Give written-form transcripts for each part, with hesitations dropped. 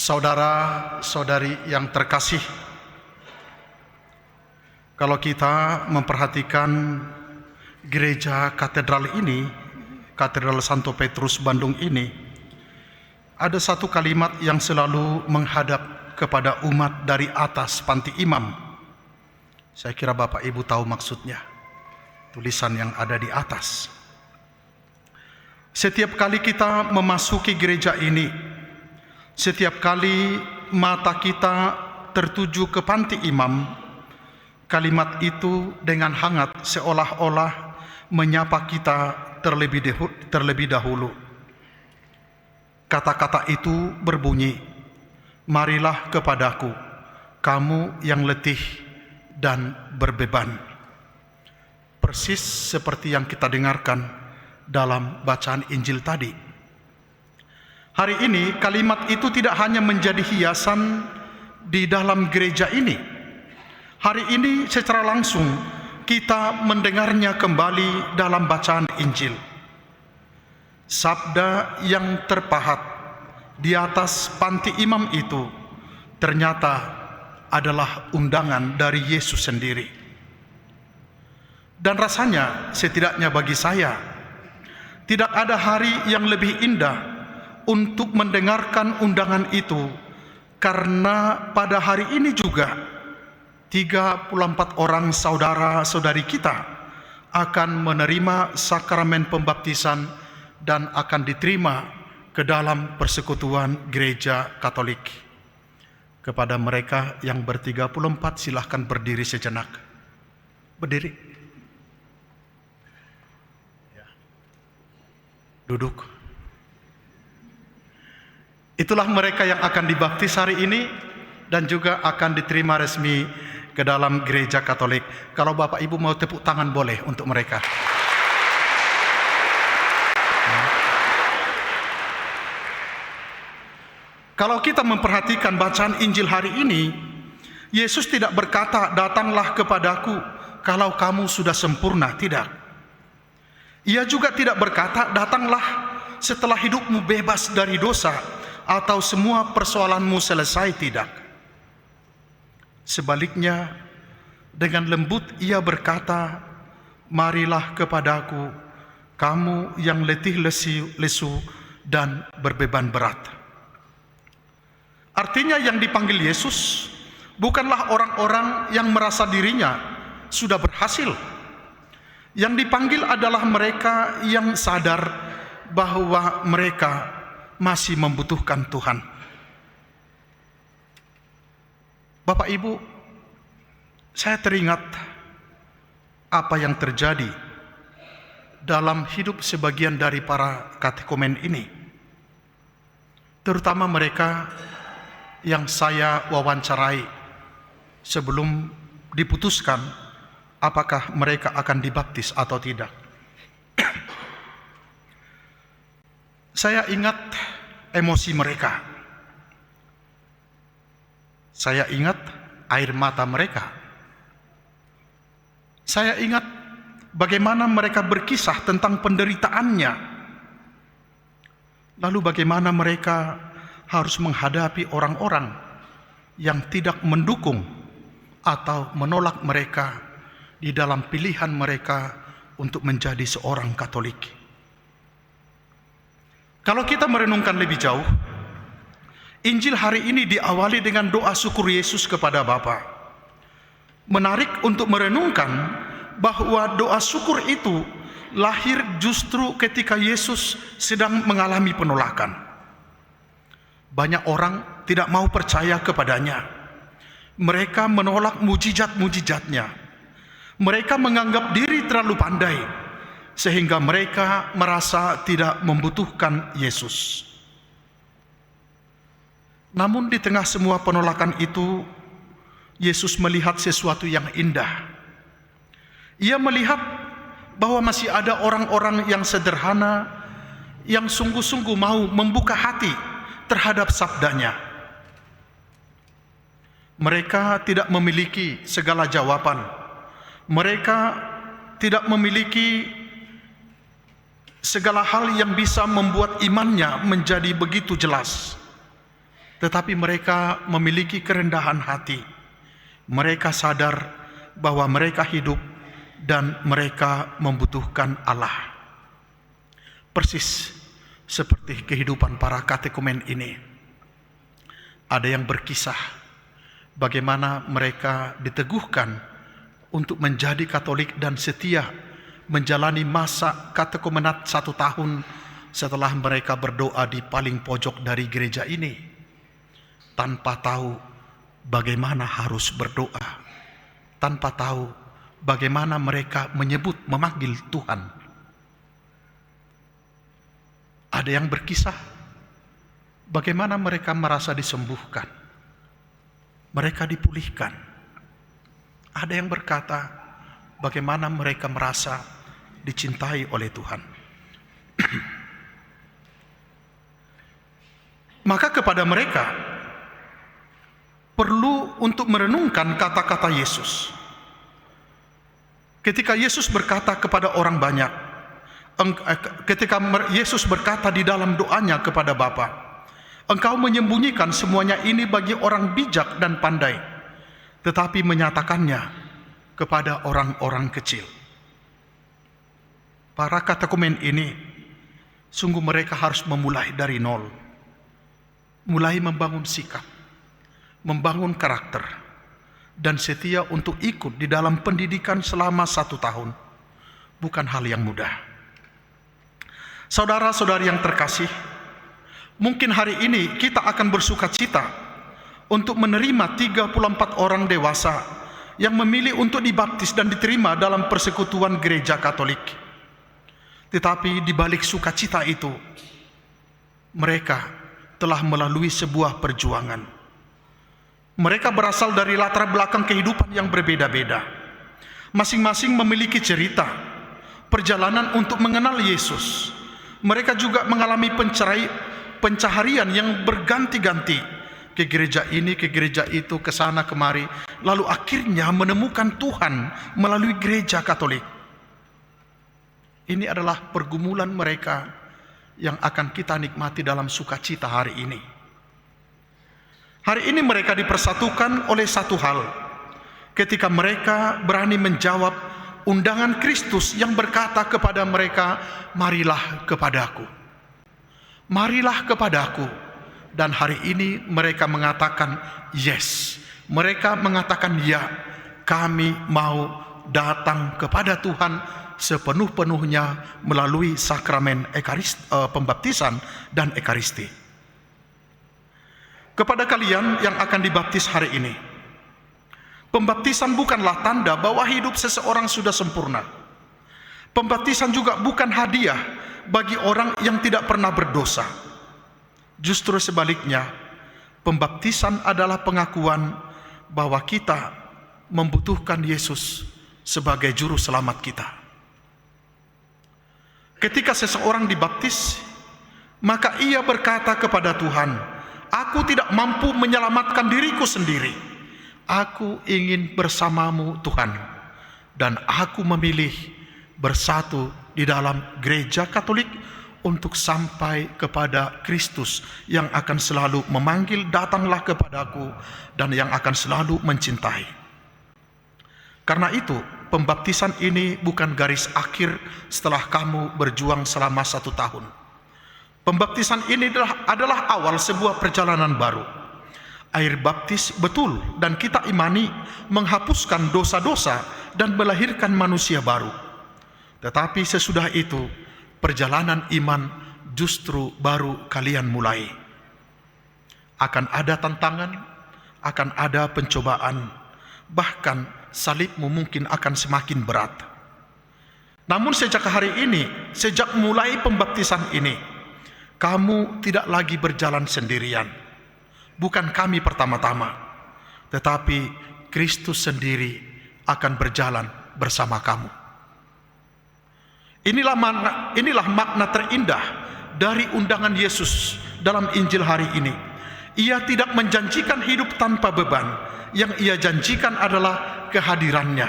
Saudara-saudari yang terkasih, kalau kita memperhatikan gereja katedral ini, Katedral Santo Petrus Bandung ini, ada satu kalimat yang selalu menghadap kepada umat dari atas panti imam. Saya kira Bapak Ibu tahu maksudnya, tulisan yang ada di atas. Setiap kali kita memasuki gereja ini, setiap kali mata kita tertuju ke panti imam, kalimat itu dengan hangat seolah-olah menyapa kita terlebih dahulu. Kata-kata itu berbunyi, "Marilah kepadaku, kamu yang letih dan berbeban." Persis seperti yang kita dengarkan dalam bacaan Injil tadi. Hari ini kalimat itu tidak hanya menjadi hiasan di dalam gereja ini. Hari ini secara langsung kita mendengarnya kembali dalam bacaan Injil. Sabda yang terpahat di atas panti imam itu ternyata adalah undangan dari Yesus sendiri. Dan rasanya, setidaknya bagi saya, tidak ada hari yang lebih indah untuk mendengarkan undangan itu, karena pada hari ini juga 34 orang saudara-saudari kita akan menerima sakramen pembaptisan dan akan diterima ke dalam persekutuan gereja Katolik. Kepada mereka yang ber-34, silahkan berdiri sejenak. Berdiri. Duduk. Itulah mereka yang akan dibaptis hari ini dan juga akan diterima resmi ke dalam gereja Katolik. Kalau Bapak Ibu mau tepuk tangan boleh untuk mereka. Kalau kita memperhatikan bacaan Injil hari ini, Yesus tidak berkata, "Datanglah kepadaku kalau kamu sudah sempurna." Tidak. Ia juga tidak berkata, "Datanglah setelah hidupmu bebas dari dosa atau semua persoalanmu selesai." Tidak. Sebaliknya, dengan lembut ia berkata, "Marilah kepadaku, kamu yang letih lesu dan berbeban berat." Artinya yang dipanggil Yesus bukanlah orang-orang yang merasa dirinya sudah berhasil. Yang dipanggil adalah mereka yang sadar bahwa mereka masih membutuhkan Tuhan. Bapak Ibu, saya teringat apa yang terjadi dalam hidup sebagian dari para katekumen ini, terutama mereka yang saya wawancarai sebelum diputuskan apakah mereka akan dibaptis atau tidak. Saya ingat emosi mereka. Saya ingat air mata mereka. Saya ingat bagaimana mereka berkisah tentang penderitaannya. Lalu bagaimana mereka harus menghadapi orang-orang yang tidak mendukung atau menolak mereka di dalam pilihan mereka untuk menjadi seorang Katolik. Kalau kita merenungkan lebih jauh, Injil hari ini diawali dengan doa syukur Yesus kepada Bapa. Menarik untuk merenungkan bahwa doa syukur itu lahir justru ketika Yesus sedang mengalami penolakan. Banyak orang tidak mau percaya kepadanya. Mereka menolak mujizat-mujizatnya. Mereka menganggap diri terlalu pandai, sehingga mereka merasa tidak membutuhkan Yesus. Namun di tengah semua penolakan itu, Yesus melihat sesuatu yang indah. Ia melihat bahwa masih ada orang-orang yang sederhana, yang sungguh-sungguh mau membuka hati terhadap sabdanya. Mereka tidak memiliki segala jawaban. Mereka tidak memiliki segala hal yang bisa membuat imannya menjadi begitu jelas. tetapi mereka memiliki kerendahan hati. Mereka sadar bahwa mereka hidup dan mereka membutuhkan Allah. Persis seperti kehidupan para katekumen ini. Ada yang berkisah bagaimana mereka diteguhkan untuk menjadi Katolik dan setia menjalani masa katekumenat 1 tahun setelah mereka berdoa di paling pojok dari gereja ini, tanpa tahu bagaimana harus berdoa, tanpa tahu bagaimana mereka memanggil Tuhan. Ada yang berkisah bagaimana mereka merasa disembuhkan, mereka dipulihkan. Ada yang berkata bagaimana mereka merasa dicintai oleh Tuhan. Maka kepada mereka perlu untuk merenungkan kata-kata Yesus. Ketika Yesus berkata kepada orang banyak, ketika Yesus berkata di dalam doanya kepada Bapa, "Engkau menyembunyikan semuanya ini bagi orang bijak dan pandai, tetapi menyatakannya kepada orang-orang kecil." Para katekumen ini sungguh mereka harus memulai dari nol, mulai membangun sikap, membangun karakter, dan setia untuk ikut di dalam pendidikan selama 1 tahun. Bukan hal yang mudah. Saudara-saudari yang terkasih, mungkin hari ini kita akan bersuka cita untuk menerima 34 orang dewasa yang memilih untuk dibaptis dan diterima dalam persekutuan gereja Katolik. Tetapi di balik sukacita itu, mereka telah melalui sebuah perjuangan. Mereka berasal dari latar belakang kehidupan yang berbeda-beda. Masing-masing memiliki cerita, perjalanan untuk mengenal Yesus. Mereka juga mengalami pencaharian yang berganti-ganti. Ke gereja ini, ke gereja itu, ke sana kemari. Lalu akhirnya menemukan Tuhan melalui gereja Katolik. Ini adalah pergumulan mereka yang akan kita nikmati dalam sukacita hari ini. Hari ini mereka dipersatukan oleh satu hal, ketika mereka berani menjawab undangan Kristus yang berkata kepada mereka, "Marilah kepadaku, marilah kepadaku." Dan hari ini mereka mengatakan yes, mereka mengatakan ya, kami mau datang kepada Tuhan sepenuh-penuhnya melalui sakramen pembaptisan dan ekaristi. Kepada kalian yang akan dibaptis hari ini, pembaptisan bukanlah tanda bahwa hidup seseorang sudah sempurna. Pembaptisan juga bukan hadiah bagi orang yang tidak pernah berdosa. Justru sebaliknya, pembaptisan adalah pengakuan bahwa kita membutuhkan Yesus sebagai juru selamat kita. Ketika seseorang dibaptis, maka ia berkata kepada Tuhan, "Aku tidak mampu menyelamatkan diriku sendiri. Aku ingin bersamamu Tuhan. Dan aku memilih bersatu di dalam gereja Katolik untuk sampai kepada Kristus yang akan selalu memanggil, datanglah kepadaku, dan yang akan selalu mencintai." Karena itu, pembaptisan ini bukan garis akhir setelah kamu berjuang selama 1 tahun. Pembaptisan ini adalah awal sebuah perjalanan baru. Air baptis betul dan kita imani menghapuskan dosa-dosa dan melahirkan manusia baru. Tetapi sesudah itu, perjalanan iman justru baru kalian mulai. Akan ada tantangan, akan ada pencobaan, bahkan salibmu mungkin akan semakin berat. Namun sejak hari ini, sejak mulai pembaptisan ini, kamu tidak lagi berjalan sendirian. Bukan kami pertama-tama, tetapi Kristus sendiri akan berjalan bersama kamu. Inilah makna terindah dari undangan Yesus dalam Injil hari ini. Ia tidak menjanjikan hidup tanpa beban. Yang ia janjikan adalah kehadirannya.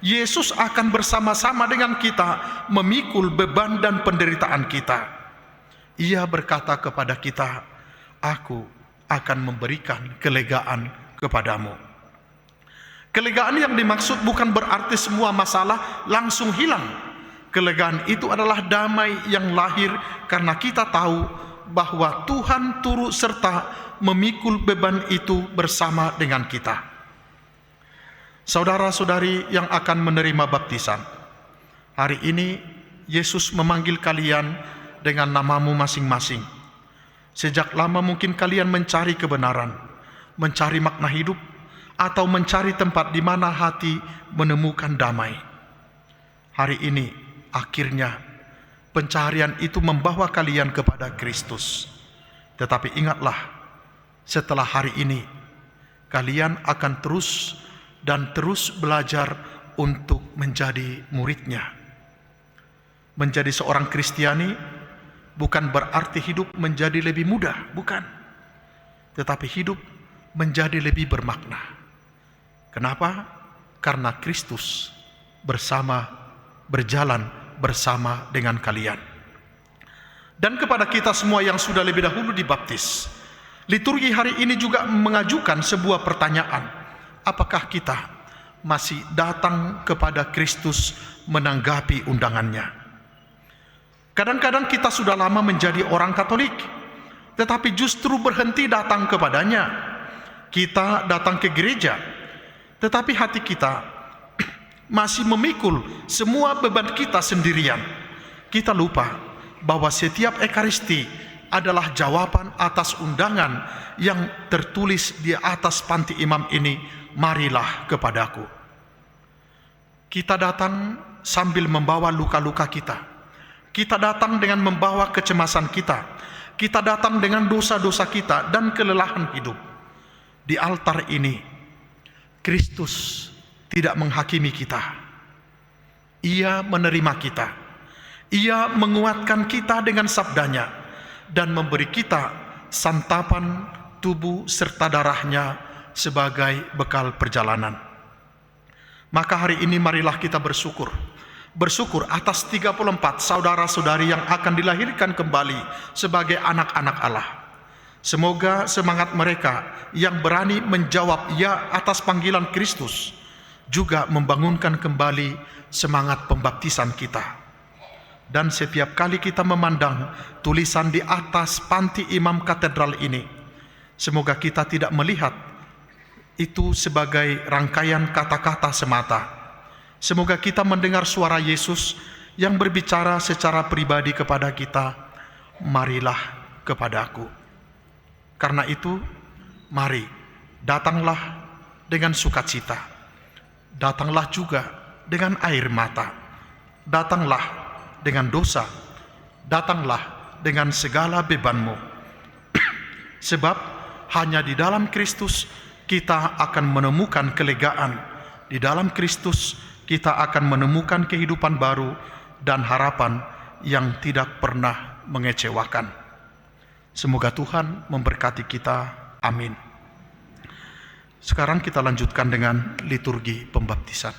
Yesus akan bersama-sama dengan kita memikul beban dan penderitaan kita. Ia berkata kepada kita, "Aku akan memberikan kelegaan kepadamu. Kelegaan yang dimaksud bukan berarti semua masalah langsung hilang. Kelegaan itu adalah damai yang lahir karena kita tahu bahwa Tuhan turut serta memikul beban itu bersama dengan kita. Saudara-saudari yang akan menerima baptisan, hari ini Yesus memanggil kalian dengan namamu masing-masing. Sejak lama mungkin kalian mencari kebenaran, mencari makna hidup, atau mencari tempat di mana hati menemukan damai. Hari ini akhirnya pencarian itu membawa kalian kepada Kristus. Tetapi ingatlah, setelah hari ini kalian akan terus dan terus belajar untuk menjadi muridnya. Menjadi seorang Kristiani bukan berarti hidup menjadi lebih mudah, bukan. Tetapi hidup menjadi lebih bermakna. Kenapa? Karena Kristus berjalan bersama dengan kalian. Dan kepada kita semua yang sudah lebih dahulu dibaptis, liturgi hari ini juga mengajukan sebuah pertanyaan. Apakah kita masih datang kepada Kristus menanggapi undangannya? Kadang-kadang kita sudah lama menjadi orang Katolik, tetapi justru berhenti datang kepadanya. Kita datang ke gereja, tetapi hati kita masih memikul semua beban kita sendirian. Kita lupa bahwa setiap Ekaristi adalah jawaban atas undangan yang tertulis di atas panti imam ini, marilah kepadaku. Kita datang sambil membawa luka-luka kita. Kita datang dengan membawa kecemasan kita. Kita datang dengan dosa-dosa kita dan kelelahan hidup. Di altar ini Kristus tidak menghakimi kita. Ia menerima kita. Ia menguatkan kita dengan sabdanya dan memberi kita santapan tubuh serta darahnya sebagai bekal perjalanan. Maka hari ini marilah kita bersyukur. Bersyukur atas 34 saudara-saudari yang akan dilahirkan kembali sebagai anak-anak Allah. Semoga semangat mereka yang berani menjawab ya atas panggilan Kristus juga membangunkan kembali semangat pembaptisan kita. Dan setiap kali kita memandang tulisan di atas panti imam katedral ini, semoga kita tidak melihat itu sebagai rangkaian kata-kata semata. Semoga kita mendengar suara Yesus yang berbicara secara pribadi kepada kita, marilah kepadaku. Karena itu, mari datanglah dengan sukacita. Datanglah juga dengan air mata. Datanglah dengan dosa. Datanglah dengan segala bebanmu. Sebab hanya di dalam Kristus kita akan menemukan kelegaan. Di dalam Kristus kita akan menemukan kehidupan baru dan harapan yang tidak pernah mengecewakan. Semoga Tuhan memberkati kita. Amin. Sekarang kita lanjutkan dengan liturgi pembaptisan.